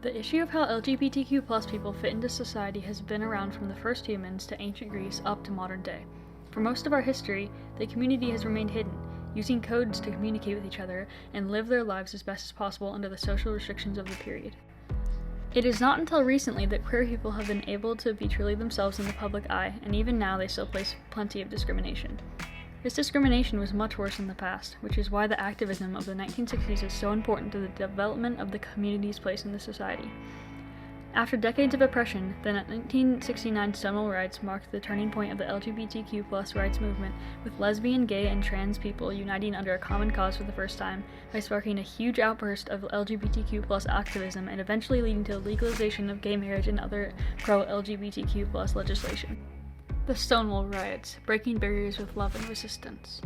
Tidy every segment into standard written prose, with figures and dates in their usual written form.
The issue of how LGBTQ plus people fit into society has been around from the first humans to ancient Greece up to modern day. For most of our history, the community has remained hidden, using codes to communicate with each other and live their lives as best as possible under the social restrictions of the period. It is not until recently that queer people have been able to be truly themselves in the public eye, and even now they still face plenty of discrimination. This discrimination was much worse in the past, which is why the activism of the 1960s is so important to the development of the community's place in the society. After decades of oppression, the 1969 Stonewall Riots marked the turning point of the LGBTQ plus rights movement, with lesbian, gay, and trans people uniting under a common cause for the first time by sparking a huge outburst of LGBTQ plus activism and eventually leading to the legalization of gay marriage and other pro-LGBTQ plus legislation. The Stonewall Riots, breaking barriers with love and resistance.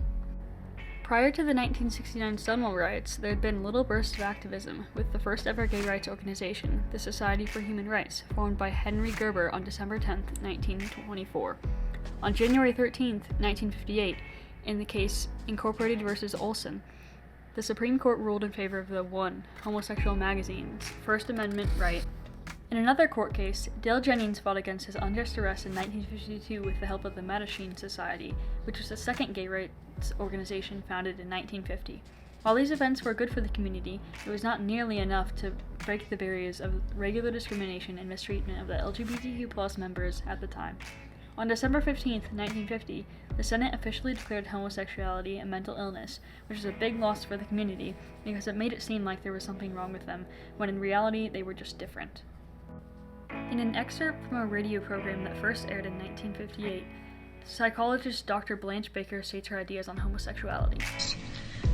Prior to the 1969 Stonewall Riots, there had been little bursts of activism, with the first ever gay rights organization, the Society for Human Rights, formed by Henry Gerber on December 10, 1924. On January 13, 1958, in the case Incorporated v. Olson, the Supreme Court ruled in favor of the one homosexual magazine's First Amendment right. In another court case, Dale Jennings fought against his unjust arrest in 1952 with the help of the Mattachine Society, which was the second gay rights organization founded in 1950. While these events were good for the community, it was not nearly enough to break the barriers of regular discrimination and mistreatment of the LGBTQ+ members at the time. On December 15, 1950, the Senate officially declared homosexuality a mental illness, which was a big loss for the community because it made it seem like there was something wrong with them, when in reality they were just different. In an excerpt from a radio program that first aired in 1958, psychologist Dr. Blanche Baker states her ideas on homosexuality.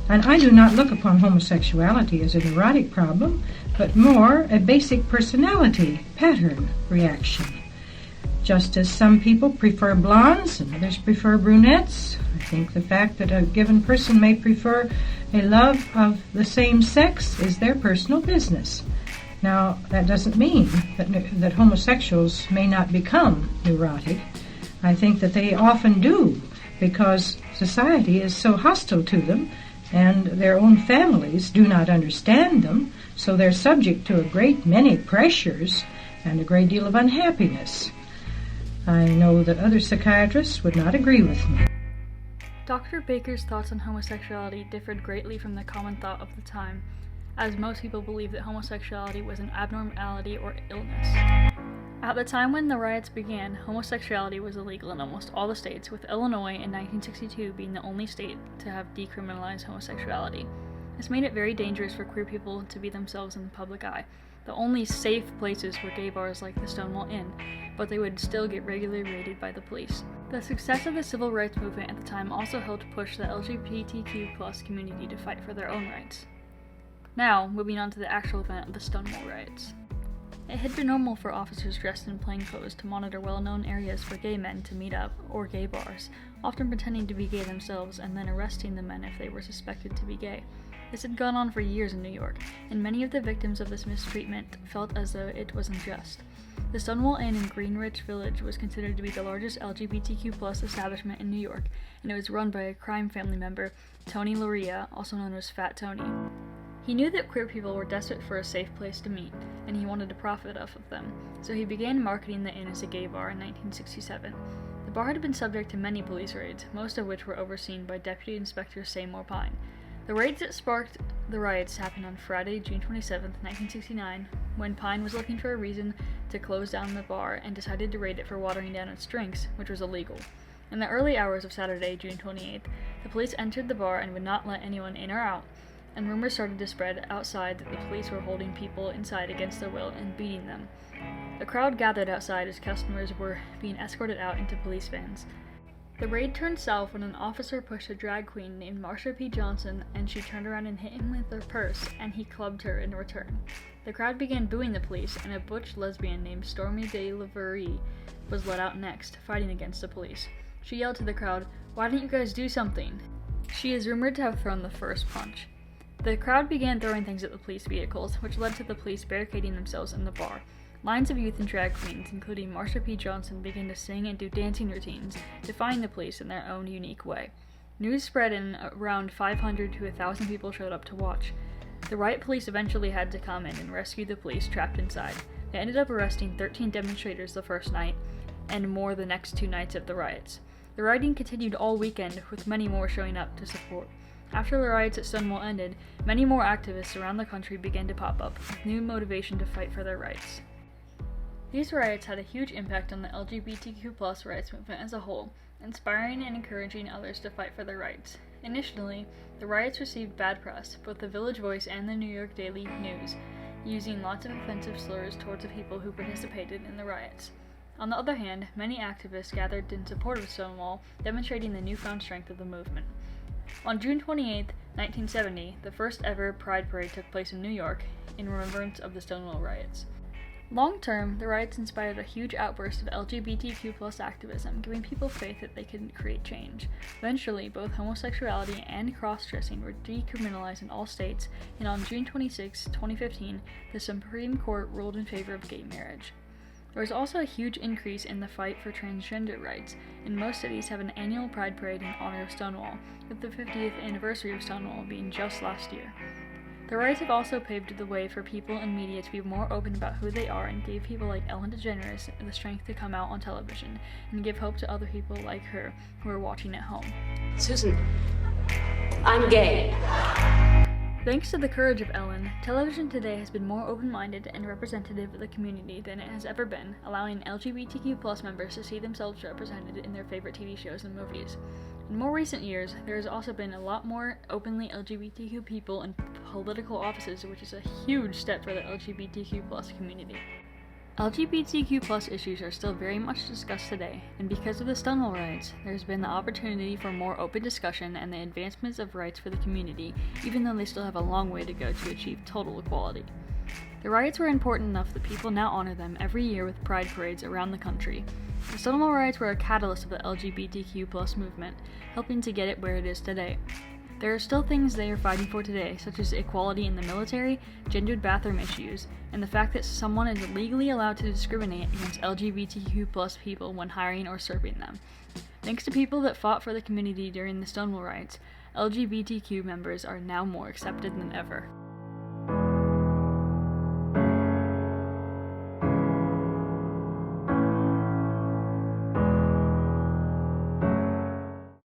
And I do not look upon homosexuality as a neurotic problem, but more a basic personality pattern reaction. Just as some people prefer blondes and others prefer brunettes, I think the fact that a given person may prefer a love of the same sex is their personal business. Now, that doesn't mean that homosexuals may not become neurotic. I think that they often do, because society is so hostile to them, and their own families do not understand them, so they're subject to a great many pressures and a great deal of unhappiness. I know that other psychiatrists would not agree with me. Dr. Baker's thoughts on homosexuality differed greatly from the common thought of the time, as most people believed that homosexuality was an abnormality or illness. At the time when the riots began, homosexuality was illegal in almost all the states, with Illinois in 1962 being the only state to have decriminalized homosexuality. This made it very dangerous for queer people to be themselves in the public eye. The only safe places were gay bars like the Stonewall Inn, but they would still get regularly raided by the police. The success of the civil rights movement at the time also helped push the LGBTQ+ community to fight for their own rights. Now, moving on to the actual event of the Stonewall Riots. It had been normal for officers dressed in plainclothes to monitor well-known areas for gay men to meet up, or gay bars, often pretending to be gay themselves and then arresting the men if they were suspected to be gay. This had gone on for years in New York, and many of the victims of this mistreatment felt as though it was unjust. The Stonewall Inn in Greenwich Village was considered to be the largest LGBTQ+ establishment in New York, and it was run by a crime family member, Tony Loria, also known as Fat Tony. He knew that queer people were desperate for a safe place to meet, and he wanted to profit off of them, so he began marketing the inn as a gay bar in 1967. The bar had been subject to many police raids, most of which were overseen by Deputy Inspector Seymour Pine. The raids that sparked the riots happened on Friday, June 27, 1969, when Pine was looking for a reason to close down the bar and decided to raid it for watering down its drinks, which was illegal. In the early hours of Saturday, June 28th, the police entered the bar and would not let anyone in or out, and rumors started to spread outside that the police were holding people inside against their will and beating them. A crowd gathered outside as customers were being escorted out into police vans. The raid turned south when an officer pushed a drag queen named Marsha P. Johnson, and she turned around and hit him with her purse, and he clubbed her in return. The crowd began booing the police, and a butch lesbian named Stormy de la Verre was let out next, fighting against the police. She yelled to the crowd, "Why didn't you guys do something?" She is rumored to have thrown the first punch. The crowd began throwing things at the police vehicles, which led to the police barricading themselves in the bar. Lines of youth and drag queens, including Marsha P. Johnson, began to sing and do dancing routines, defying the police in their own unique way. News spread and around 500 to 1,000 people showed up to watch. The riot police eventually had to come in and rescue the police trapped inside. They ended up arresting 13 demonstrators the first night, and more the next 2 nights of the riots. The rioting continued all weekend, with many more showing up to support. After the riots at Stonewall ended, many more activists around the country began to pop up, with new motivation to fight for their rights. These riots had a huge impact on the LGBTQ+ rights movement as a whole, inspiring and encouraging others to fight for their rights. Initially, the riots received bad press, both the Village Voice and the New York Daily News, using lots of offensive slurs towards the people who participated in the riots. On the other hand, many activists gathered in support of Stonewall, demonstrating the newfound strength of the movement. On June 28, 1970, the first ever Pride Parade took place in New York, in remembrance of the Stonewall Riots. Long term, the riots inspired a huge outburst of LGBTQ+ activism, giving people faith that they could create change. Eventually, both homosexuality and cross-dressing were decriminalized in all states, and on June 26, 2015, the Supreme Court ruled in favor of gay marriage. There was also a huge increase in the fight for transgender rights, and most cities have an annual Pride Parade in honor of Stonewall, with the 50th anniversary of Stonewall being just last year. The riots have also paved the way for people and media to be more open about who they are and gave people like Ellen DeGeneres the strength to come out on television and give hope to other people like her who are watching at home. Susan, I'm gay. Thanks to the courage of Ellen, television today has been more open-minded and representative of the community than it has ever been, allowing LGBTQ+ members to see themselves represented in their favorite TV shows and movies. In more recent years, there has also been a lot more openly LGBTQ people in political offices, which is a huge step for the LGBTQ+ community. LGBTQ+ issues are still very much discussed today, and because of the Stonewall Riots, there has been the opportunity for more open discussion and the advancements of rights for the community, even though they still have a long way to go to achieve total equality. The riots were important enough that people now honor them every year with pride parades around the country. The Stonewall Riots were a catalyst of the LGBTQ+ movement, helping to get it where it is today. There are still things they are fighting for today, such as equality in the military, gendered bathroom issues, and the fact that someone is legally allowed to discriminate against LGBTQ+ people when hiring or serving them. Thanks to people that fought for the community during the Stonewall Riots, LGBTQ members are now more accepted than ever.